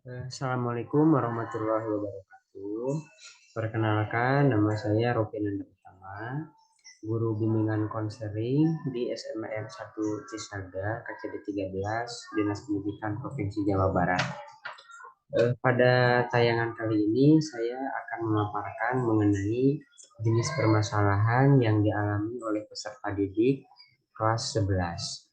Assalamualaikum warahmatullahi wabarakatuh. Perkenalkan, nama saya Ropi Nanda Utama, guru bimbingan konseling di SMN 1 Cisaga, KCD 13, Dinas Pendidikan Provinsi Jawa Barat. Pada tayangan kali ini, saya akan memaparkan mengenai jenis permasalahan yang dialami oleh peserta didik kelas 11.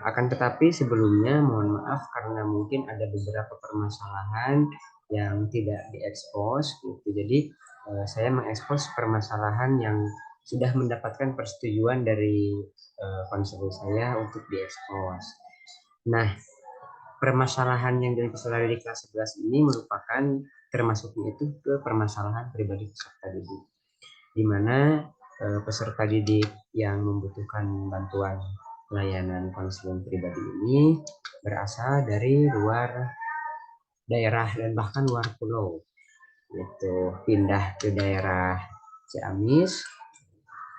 Akan tetapi sebelumnya mohon maaf karena mungkin ada beberapa permasalahan yang tidak diekspos gitu. Jadi saya mengekspos permasalahan yang sudah mendapatkan persetujuan dari konselor saya untuk diekspos. Nah, permasalahan yang dari peserta didik kelas 11 ini merupakan termasuknya itu ke permasalahan pribadi peserta didik, di mana peserta didik yang membutuhkan bantuan layanan konseling pribadi ini berasal dari luar daerah dan bahkan luar pulau, yaitu pindah ke daerah Ciamis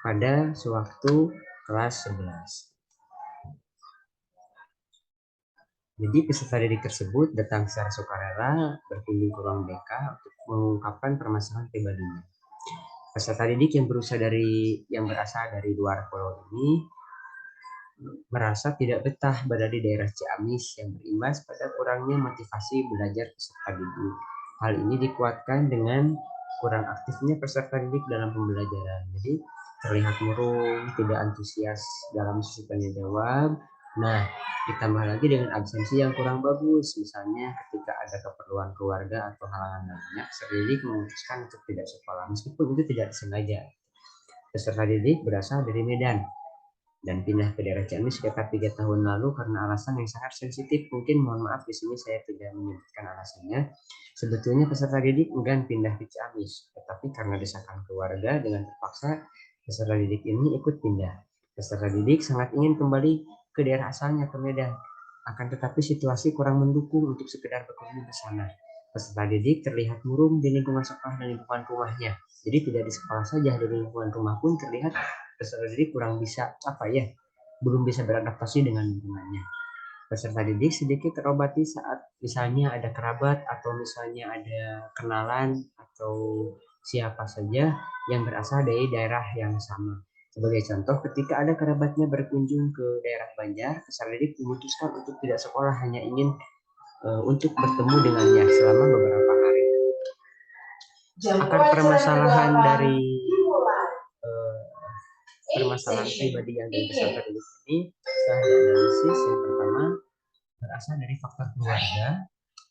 pada sewaktu kelas 11. Jadi peserta didik tersebut datang secara sukarela berkunjung ke ruang BK untuk mengungkapkan permasalahan pribadinya. Peserta didik yang berasal dari luar pulau ini merasa tidak betah berada di daerah Ciamis yang berimbas pada kurangnya motivasi belajar peserta didik. Hal ini dikuatkan dengan kurang aktifnya peserta didik dalam pembelajaran. Jadi terlihat murung, tidak antusias dalam sesi tanya jawab. Nah, ditambah lagi dengan absensi yang kurang bagus. Misalnya ketika ada keperluan keluarga atau halangan lainnya, peserta didik memutuskan untuk tidak sekolah meskipun itu tidak sengaja. Peserta didik berasal dari Medan dan pindah ke daerah Ciamis sekitar 3 tahun lalu karena alasan yang sangat sensitif. Mungkin mohon maaf di sini saya tidak menyebutkan alasannya. Sebetulnya peserta didik enggan pindah ke Ciamis, tetapi karena desakan keluarga dengan terpaksa peserta didik ini ikut pindah. Peserta didik sangat ingin kembali ke daerah asalnya, ke Medan. Akan tetapi situasi kurang mendukung untuk sekedar berkunjung ke sana. Peserta didik terlihat murung di lingkungan sekolah dan lingkungan rumahnya. Jadi tidak di sekolah saja, di lingkungan rumah pun terlihat peserta didik kurang bisa belum bisa beradaptasi dengan lingkungannya. Peserta didik sedikit terobati saat misalnya ada kerabat atau misalnya ada kenalan atau siapa saja yang berasal dari daerah yang sama. Sebagai contoh, ketika ada kerabatnya berkunjung ke daerah Banjar, peserta didik memutuskan untuk tidak sekolah, hanya ingin untuk bertemu dengannya selama beberapa hari. Akar permasalahan dari uh, permasalahan pribadi yang peserta didik ini setelah dianalisis, yang pertama berasal dari faktor keluarga,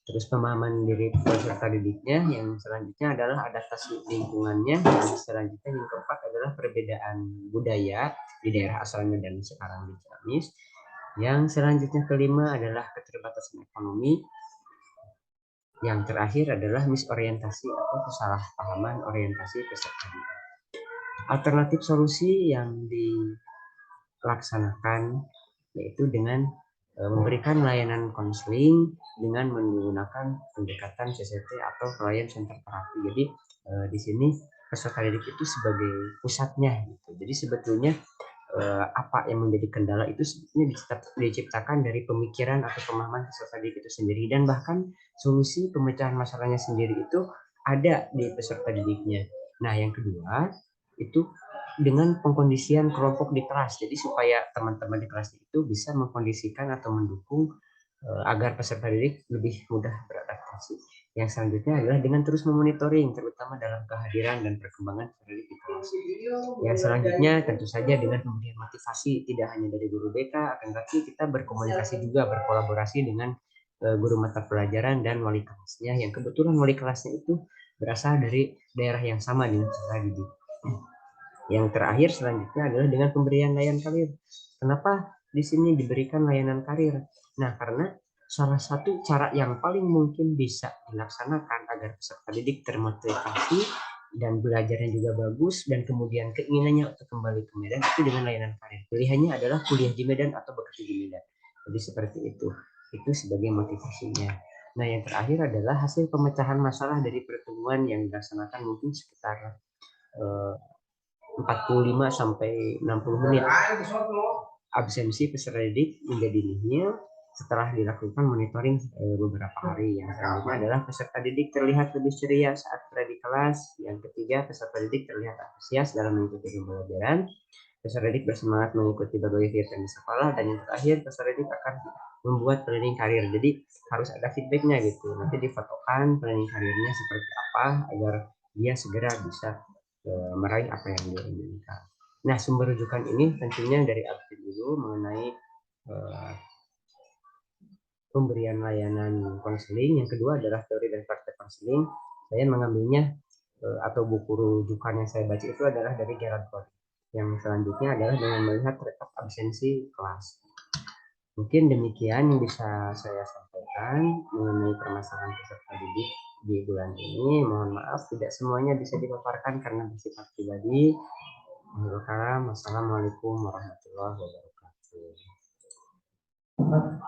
terus pemahaman diri peserta didiknya, yang selanjutnya adalah adaptasi lingkungannya, yang selanjutnya yang keempat adalah perbedaan budaya di daerah asalnya dan sekarang di Ciamis, yang selanjutnya kelima adalah keterbatasan ekonomi, yang terakhir adalah misorientasi atau kesalahpahaman orientasi peserta didik. Alternatif solusi yang dilaksanakan yaitu dengan memberikan layanan konseling dengan menggunakan pendekatan CCT atau Client Center Therapy. Jadi di sini peserta didik itu sebagai pusatnya gitu. Jadi sebetulnya apa yang menjadi kendala itu sebetulnya diciptakan dari pemikiran atau pemahaman peserta didik itu sendiri, dan bahkan solusi pemecahan masalahnya sendiri itu ada di peserta didiknya. Nah, yang kedua itu dengan pengkondisian kelompok di kelas. Jadi supaya teman-teman di kelas itu bisa mengkondisikan atau mendukung agar peserta didik lebih mudah beradaptasi. Yang selanjutnya adalah dengan terus memonitoring, terutama dalam kehadiran dan perkembangan peserta didik di kelas. Yang selanjutnya tentu saja dengan pemberian motivasi, tidak hanya dari guru BK, akan tetapi kita berkomunikasi juga, berkolaborasi dengan guru mata pelajaran dan wali kelasnya, yang kebetulan wali kelasnya itu berasal dari daerah yang sama dengan peserta didik. Yang terakhir selanjutnya adalah dengan pemberian layanan karir. Kenapa di sini diberikan layanan karir? Nah, karena salah satu cara yang paling mungkin bisa dilaksanakan agar peserta didik termotivasi dan belajarnya juga bagus dan kemudian keinginannya untuk kembali ke Medan itu dengan layanan karir. Pilihannya adalah kuliah di Medan atau bekerja di Medan. Jadi seperti itu. Itu sebagai motivasinya. Nah, yang terakhir adalah hasil pemecahan masalah dari pertemuan yang dilaksanakan mungkin sekitar 45 sampai 60 menit. Absensi peserta didik menjadi nihil Setelah dilakukan monitoring beberapa hari, yang selanjutnya adalah peserta didik terlihat lebih ceria saat berada di kelas. Yang ketiga, peserta didik terlihat antusias dalam mengikuti pembelajaran. Peserta didik bersemangat mengikuti berbagai kegiatan di sekolah. Dan yang terakhir, peserta didik akan membuat planning karir. Jadi harus ada feedbacknya gitu. Nanti difotokan planning karirnya seperti apa agar dia segera bisa meraih apa yang dia inginkan. Nah, sumber rujukan ini tentunya dari update dulu mengenai eh, pemberian layanan konseling. Yang kedua adalah teori dan praktek konseling. Saya mengambilnya atau buku rujukan yang saya baca itu adalah dari Gerard Ford. Yang selanjutnya adalah dengan melihat rate of absensi kelas. Mungkin demikian yang bisa saya sampaikan mengenai permasalahan peserta didik di bulan ini. Mohon maaf tidak semuanya bisa dipaparkan karena bersifat pribadi. Wassalamualaikum warahmatullahi wabarakatuh.